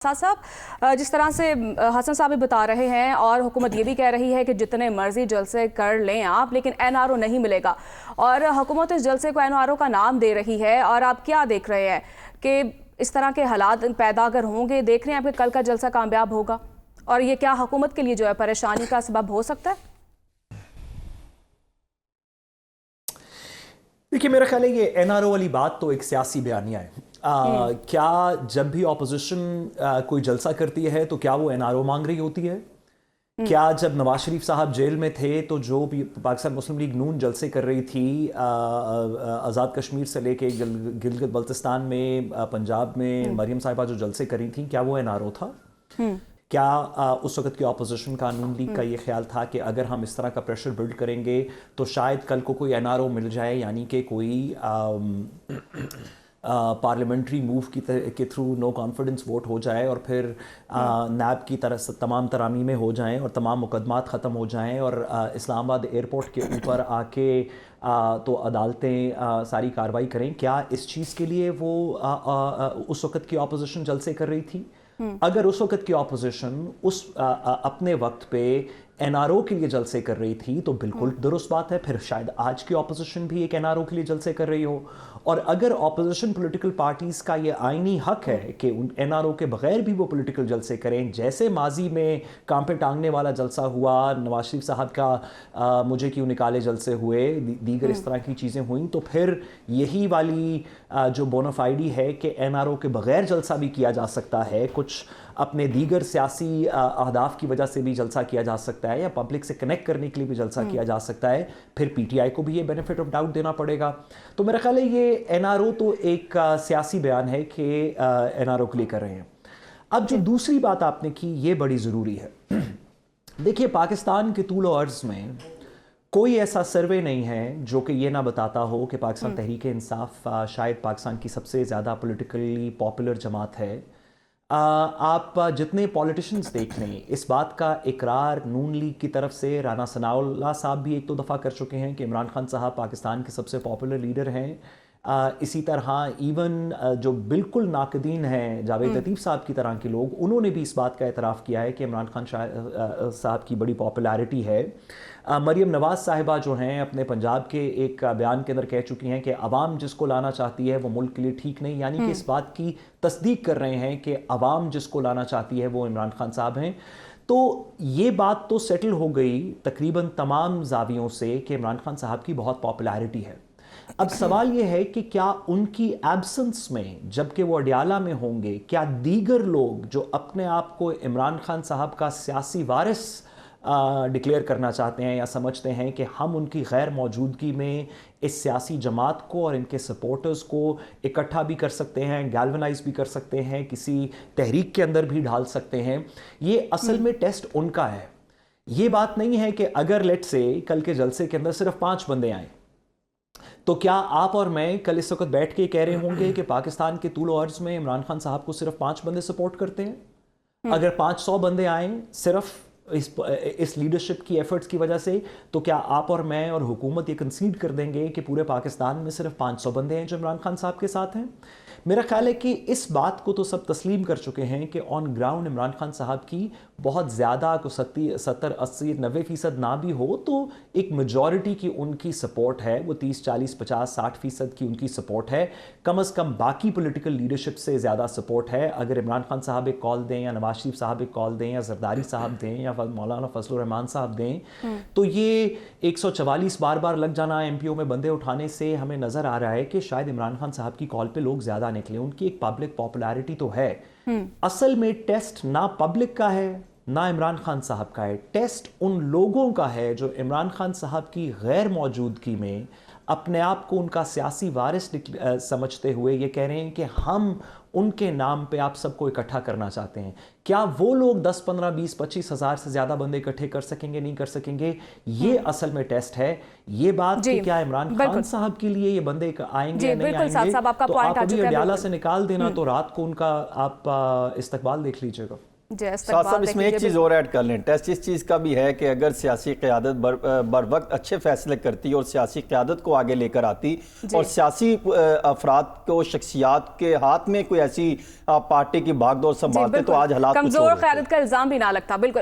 साथ साहब जिस तरह से हसन साहब भी बता रहे हैं और हुकूमत ये भी कह रही है कि जितने मर्जी जलसे कर लें आप, लेकिन एनआरओ नहीं मिलेगा और हुकूमत इस जलसे को एनआरओ का नाम दे रही है। और आप क्या देख रहे हैं कि इस तरह के हालात पैदा अगर होंगे, देख रहे हैं आपके कल का जलसा कामयाब होगा और ये क्या हुकूमत के लिए जो है परेशानी का सबब हो सकता है? देखिए, मेरा ख्याल है ये एनआरओ वाली बात तो एक सियासी बयानिया है। क्या जब भी ऑपोजिशन कोई जलसा करती है तो क्या वो एनआरओ मांग रही होती है? क्या जब नवाज शरीफ साहब जेल में थे तो जो भी पाकिस्तान मुस्लिम लीग नून जलसे कर रही थी आज़ाद कश्मीर से लेके गिलगित बल्तिस्तान में, पंजाब में मरियम साहिबा जो जलसे कर रही थी, क्या वो एनआरओ था? क्या उस वक्त की अपोजिशन का नून लीग का ये ख्याल था कि अगर हम इस तरह का प्रेशर बिल्ड करेंगे तो शायद कल को कोई एनआरओ मिल जाए, यानी कि कोई पार्लियामेंट्री मूव के थ्रू नो कॉन्फिडेंस वोट हो जाए और फिर नैब की तरह से तमाम तरामीमें हो जाएं और तमाम मुकदमात ख़त्म हो जाएं और इस्लामाबाद एयरपोर्ट के ऊपर आके तो अदालतें सारी कार्रवाई करें? क्या इस चीज़ के लिए वो उस वक्त की अपोजिशन जलसे कर रही थी? अगर उस वक्त की ऑपोजिशन उस अपने वक्त पे एनआरओ के लिए जलसे कर रही थी तो बिल्कुल दुरुस्त बात है, फिर शायद आज की ऑपोजिशन भी एक एनआरओ के लिए जलसे कर रही हो। और अगर ऑपोजिशन पॉलिटिकल पार्टीज का ये आईनी हक है कि उन एनआरओ के बगैर भी वो पॉलिटिकल जलसे करें, जैसे माजी में काम पे टांगने वाला जलसा हुआ, नवाज शरीफ साहब का मुझे क्यों निकाले जलसे हुए, दीगर इस तरह की चीज़ें हुई, तो फिर यही वाली जो बोनाफाइडी है कि एनआरओ के बगैर जलसा भी किया जा सकता है, कुछ अपने दीगर सियासी अहदाफ की वजह से भी जलसा किया जा सकता है या पब्लिक से कनेक्ट करने के लिए भी जलसा किया जा सकता है, फिर पीटीआई को भी ये बेनिफिट ऑफ डाउट देना पड़ेगा। तो मेरा ख्याल है ये एनआरओ तो एक सियासी बयान है कि एनआरओ के लिए कर रहे हैं। अब जो दूसरी बात आपने की ये बड़ी ज़रूरी है। देखिए, पाकिस्तान के तूल और अर्ज़ में कोई ऐसा सर्वे नहीं है जो कि ये ना बताता हो कि पाकिस्तान तहरीक इंसाफ शायद पाकिस्तान की सबसे ज़्यादा पॉलिटिकली पॉपुलर जमात है। आप जितने पॉलिटिशियंस देख लें, इस बात का इकरार नून लीग की तरफ से राना सनाउल्लाह साहब भी एक दो दफ़ा कर चुके हैं कि इमरान खान साहब पाकिस्तान के सबसे पॉपुलर लीडर हैं। इसी तरह इवन जो बिल्कुल नाकदीन हैं, जावेद लतीफ़ साहब की तरह के लोग, उन्होंने भी इस बात का एतराफ़ किया है कि इमरान खान साहब की बड़ी पॉपुलैरिटी है। मरियम नवाज़ साहिबा जो हैं अपने पंजाब के एक बयान के अंदर कह चुकी हैं कि अवाम जिसको लाना चाहती है वो मुल्क के लिए ठीक नहीं, यानी कि इस बात की तस्दीक कर रहे हैं कि अवाम जिसको लाना चाहती है वो इमरान खान साहब हैं। तो ये बात तो सेटल हो गई तकरीबन तमाम जावियों से कि इमरान खान साहब की बहुत पॉपुलैरिटी है। अब सवाल ये है कि क्या उनकी एब्सेंस में, जबकि वो अडियाला में होंगे, क्या दीगर लोग जो अपने आप को इमरान खान साहब का सियासी वारिस डिक्लेयर करना चाहते हैं या समझते हैं कि हम उनकी गैर मौजूदगी में इस सियासी जमात को और इनके सपोर्टर्स को इकट्ठा भी कर सकते हैं, गैल्वनाइज भी कर सकते हैं, किसी तहरीक के अंदर भी ढाल सकते हैं, ये असल में टेस्ट उनका है। ये बात नहीं है कि अगर लेट से कल के जलसे के अंदर सिर्फ 5 बंदे आए तो क्या आप और मैं कल इस वक्त बैठ के कह रहे होंगे कि पाकिस्तान के तूल और अर्ज़ में इमरान खान साहब को सिर्फ 5 बंदे सपोर्ट करते हैं? अगर 500 बंदे आए सिर्फ इस लीडरशिप की एफर्ट्स की वजह से, तो क्या आप और मैं और हुकूमत ये कंसीड कर देंगे कि पूरे पाकिस्तान में सिर्फ 500 बंदे हैं जो इमरान खान साहब के साथ हैं? मेरा ख्याल है कि इस बात को तो सब तस्लीम कर चुके हैं कि ऑन ग्राउंड इमरान खान साहब की बहुत ज़्यादा को 70, 80, 90% ना भी हो तो एक मेजॉरिटी की उनकी सपोर्ट है, वो 30, 40, 50, 60% की उनकी सपोर्ट है। कम अज़ कम बाकी पॉलिटिकल लीडरशिप से ज़्यादा सपोर्ट है। अगर इमरान खान साहब एक कॉल दें या नवाज शरीफ साहब एक कॉल दें या जरदारी साहब दें या मौलाना फजलुर रहमान साहब दें, तो ये 144 बार बार लग जाना एमपीओ में बंदे उठाने से हमें नज़र आ रहा है कि शायद इमरान खान साहब की कॉल पे लोग ज़्यादा निकले। उनकी एक पब्लिक पॉपुलैरिटी तो है। असल में टेस्ट ना पब्लिक का है ना इमरान खान साहब का है, टेस्ट उन लोगों का है जो इमरान खान साहब की गैर मौजूदगी में अपने आप को उनका सियासी वारिस समझते हुए ये कह रहे हैं कि हम उनके नाम पे आप सबको इकट्ठा करना चाहते हैं। क्या वो लोग 10, 15, 20, 25 हज़ार से ज़्यादा बंदे इकट्ठे कर सकेंगे, नहीं कर सकेंगे? ये असल में टेस्ट है। ये बात कि क्या इमरान खान साहब के लिए ये बंदे आएंगे या नहीं आएंगे, तो आप अभी अडियाला से निकाल देना तो रात को उनका आप इस्तकबाल देख लीजिएगा। साथ साथ इसमें एक चीज़ और ऐड कर लें, टेस्ट इस चीज़ का भी है कि अगर सियासी क़यादत बर वक्त अच्छे फैसले करती और सियासी क़यादत को आगे लेकर आती और सियासी अफराद को, शख्सियात के हाथ में कोई ऐसी पार्टी की भागदौड़ संभालते तो आज हालात कमजोर क़यादत का इल्ज़ाम भी ना लगता। बिल्कुल।